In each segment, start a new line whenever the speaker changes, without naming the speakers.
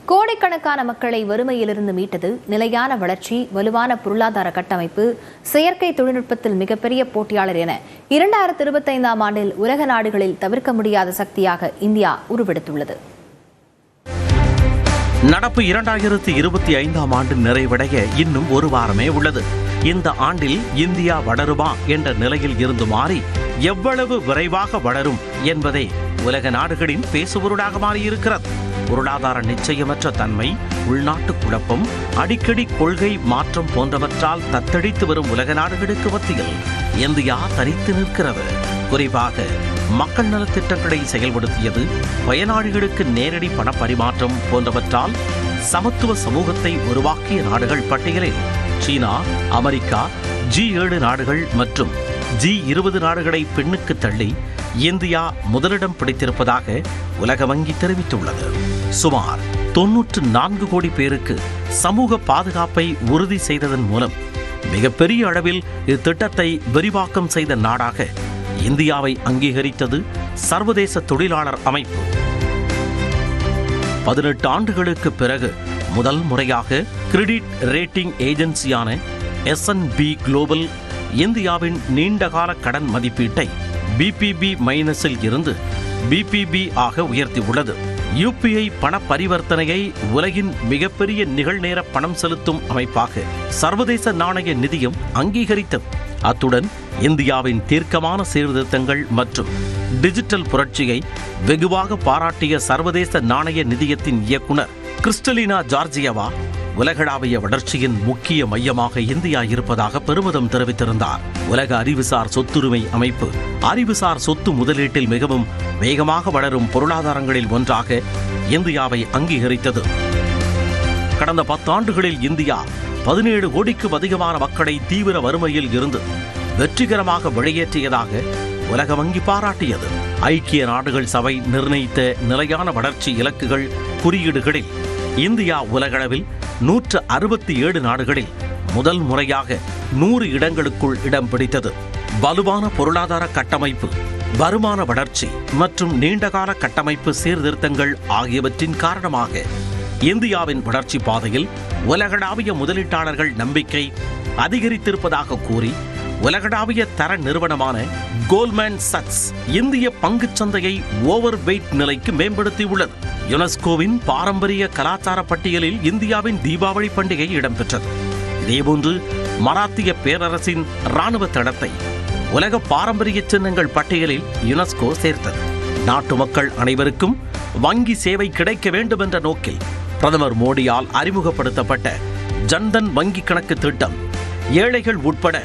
கோடிக்கணக்கான மக்களை வறுமையிலிருந்து மீட்டது நிலையான வளர்ச்சி, வலுவான பொருளாதார கட்டமைப்பு, செயற்கை தொழில்நுட்பத்தில் மிகப்பெரிய போட்டியாளர் என 2025ஆம் ஆண்டில் உலக நாடுகளில் தவிர்க்க முடியாத சக்தியாக இந்தியா உருவெடுத்துள்ளது.
நடப்பு 2025ஆம் ஆண்டு நிறைவடைய இன்னும் ஒரு வாரமே உள்ளது. இந்த ஆண்டில் இந்தியா வளருமா என்ற நிலையில் இருந்து மாறி எவ்வளவு விரைவாக வளரும் என்பதே உலக நாடுகளின் பேசுபொருளாக மாறியிருக்கிறது. பொருளாதார நிச்சயமற்ற தன்மை, உள்நாட்டு குழப்பம், அடிக்கடி கொள்கை மாற்றம் போன்றவற்றால் தத்தளித்து வரும் உலக நாடுகளுக்கு மத்தியில் இந்தியா தனித்து நிற்கிறது. குறிப்பாக மக்கள் நலத்திட்டங்களை செயல்படுத்தியது, பயனாளிகளுக்கு நேரடி பண பரிமாற்றம் போன்றவற்றால் சமத்துவ சமூகத்தை உருவாக்கிய நாடுகள் பட்டியலில் சீனா, அமெரிக்கா, G7 நாடுகள் மற்றும் G20 நாடுகளை பின்னுக்கு தள்ளி இந்தியா முதலிடம் பிடித்திருப்பதாக உலக வங்கி தெரிவித்துள்ளது. சுமார் 94 கோடி பேருக்கு சமூக பாதுகாப்பை உறுதி செய்ததன் மூலம் மிகப்பெரிய அளவில் இத்திட்டத்தை விரிவாக்கம் செய்த நாடாக இந்தியாவை அங்கீகரித்தது சர்வதேச தொழிலாளர் அமைப்பு. 18 ஆண்டுகளுக்கு பிறகு முதல் முறையாக கிரெடிட் ரேட்டிங் ஏஜென்சியான S&P குளோபல் இந்தியாவின் நீண்டகால கடன் மதிப்பீட்டை BBB- இருந்து BBB ஆக உயர்த்தியுள்ளது. UPI பண பரிவர்த்தனையை உலகின் மிகப்பெரிய நிகழ்நேர பணம் செலுத்தும் அமைப்பாக சர்வதேச நாணய நிதியம் அங்கீகரித்தது. அத்துடன் இந்தியாவின் தீர்க்கமான சீர்திருத்தங்கள் மற்றும் டிஜிட்டல் புரட்சியை வெகுவாக பாராட்டிய சர்வதேச நாணய நிதியத்தின் இயக்குனர் கிறிஸ்டலினா ஜார்ஜியவா உலகளாவிய வளர்ச்சியின் முக்கிய மையமாக இந்தியா இருப்பதாக பெருமிதம் தெரிவித்திருந்தார். உலக அறிவுசார் சொத்துரிமை அமைப்பு அறிவுசார் சொத்து முதலீட்டில் மிகவும் வேகமாக வளரும் பொருளாதாரங்களில் ஒன்றாக இந்தியாவை அங்கீகரித்தது. கடந்த 10 ஆண்டுகளில் இந்தியா 17 கோடிக்கும் அதிகமான மக்களை தீவிர வறுமையில் இருந்து வெற்றிகரமாக வெளியேற்றியதாக உலக வங்கி பாராட்டியது. ஐக்கிய நாடுகள் சபை நிர்ணயித்த நிலையான வளர்ச்சி இலக்குகள் குறியீடுகளில் இந்தியா உலகளவில் 167 நாடுகளில் முதல் முறையாக 100 இடங்களுக்குள் இடம் பிடித்தது. வலுவான பொருளாதார கட்டமைப்பு, வருமான வளர்ச்சி மற்றும் நீண்டகால கட்டமைப்பு சீர்திருத்தங்கள் ஆகியவற்றின் காரணமாக இந்தியாவின் வளர்ச்சி பாதையில் உலகளாவிய முதலீட்டாளர்கள் நம்பிக்கை அதிகரித்திருப்பதாக கூறி உலகளாவிய தர நிறுவனமான கோல்ட்மேன் சக்ஸ் இந்திய பங்குச் சந்தையை ஓவர் வெயிட் நிலைக்கு மேம்படுத்தியுள்ளது. யுனெஸ்கோவின் பாரம்பரிய கலாச்சார பட்டியலில் இந்தியாவின் தீபாவளி பண்டிகை இடம்பெற்றது. இதேபோன்று மராத்திய பேரரசின் இராணுவ தடத்தை உலக பாரம்பரிய சின்னங்கள் பட்டியலில் யுனெஸ்கோ சேர்த்தது. நாட்டு மக்கள் அனைவருக்கும் வங்கி சேவை கிடைக்க வேண்டும் என்ற நோக்கில் பிரதமர் மோடியால் அறிமுகப்படுத்தப்பட்ட ஜன்தன் வங்கி கணக்கு திட்டம் ஏழைகள் உட்பட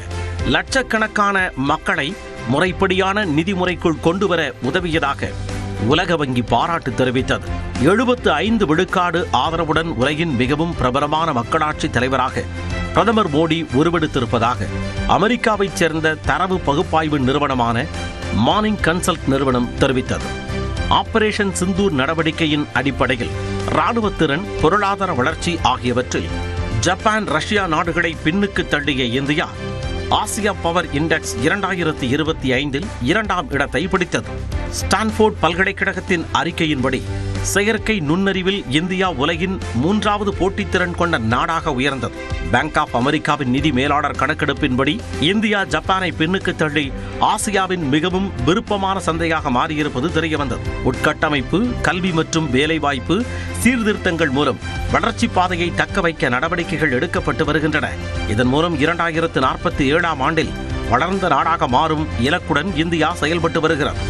லட்சக்கணக்கான மக்களை முறைப்படியான நிதி முறைக்குள் கொண்டுவர உதவியதாக உலக வங்கி பாராட்டு தெரிவித்தது. 75 விழுக்காடு ஆதரவுடன் உலகின் மிகவும் பிரபலமான மக்களாட்சி தலைவராக பிரதமர் மோடி உருவெடுத்திருப்பதாக அமெரிக்காவைச் சேர்ந்த தரவு பகுப்பாய்வு நிறுவனமான மார்னிங் கன்சல்ட் நிறுவனம் தெரிவித்தது. ஆபரேஷன் சிந்தூர் நடவடிக்கையின் அடிப்படையில் இராணுவ திறன், பொருளாதார வளர்ச்சி ஆகியவற்றில் ஜப்பான், ரஷ்யா நாடுகளை பின்னுக்கு தள்ளிய இந்தியா ஆசியா பவர் இண்டெக்ஸ் 2025இல் 2ஆம் இடத்தை பிடித்தது. ஸ்டான்ஃபோர்ட் பல்கலைக்கழகத்தின் அறிக்கையின்படி செயற்கை நுண்ணறிவில் இந்தியா உலகின் 3வது போட்டித்திறன் கொண்ட நாடாக உயர்ந்தது. பேங்க் ஆஃப் அமெரிக்காவின் நிதி மேலாளர் கணக்கெடுப்பின்படி இந்தியா ஜப்பானை பின்னுக்கு தள்ளி ஆசியாவின் மிகவும் விருப்பமான சந்தையாக மாறியிருப்பது தெரியவந்தது. உட்கட்டமைப்பு, கல்வி மற்றும் வேலைவாய்ப்பு சீர்திருத்தங்கள் மூலம் வளர்ச்சி பாதையை தக்க வைக்க நடவடிக்கைகள் எடுக்கப்பட்டு வருகின்றன. இதன் மூலம் 2047ஆம் ஆண்டில் வளர்ந்த நாடாக மாறும் இலக்குடன் இந்தியா செயல்பட்டு வருகிறது.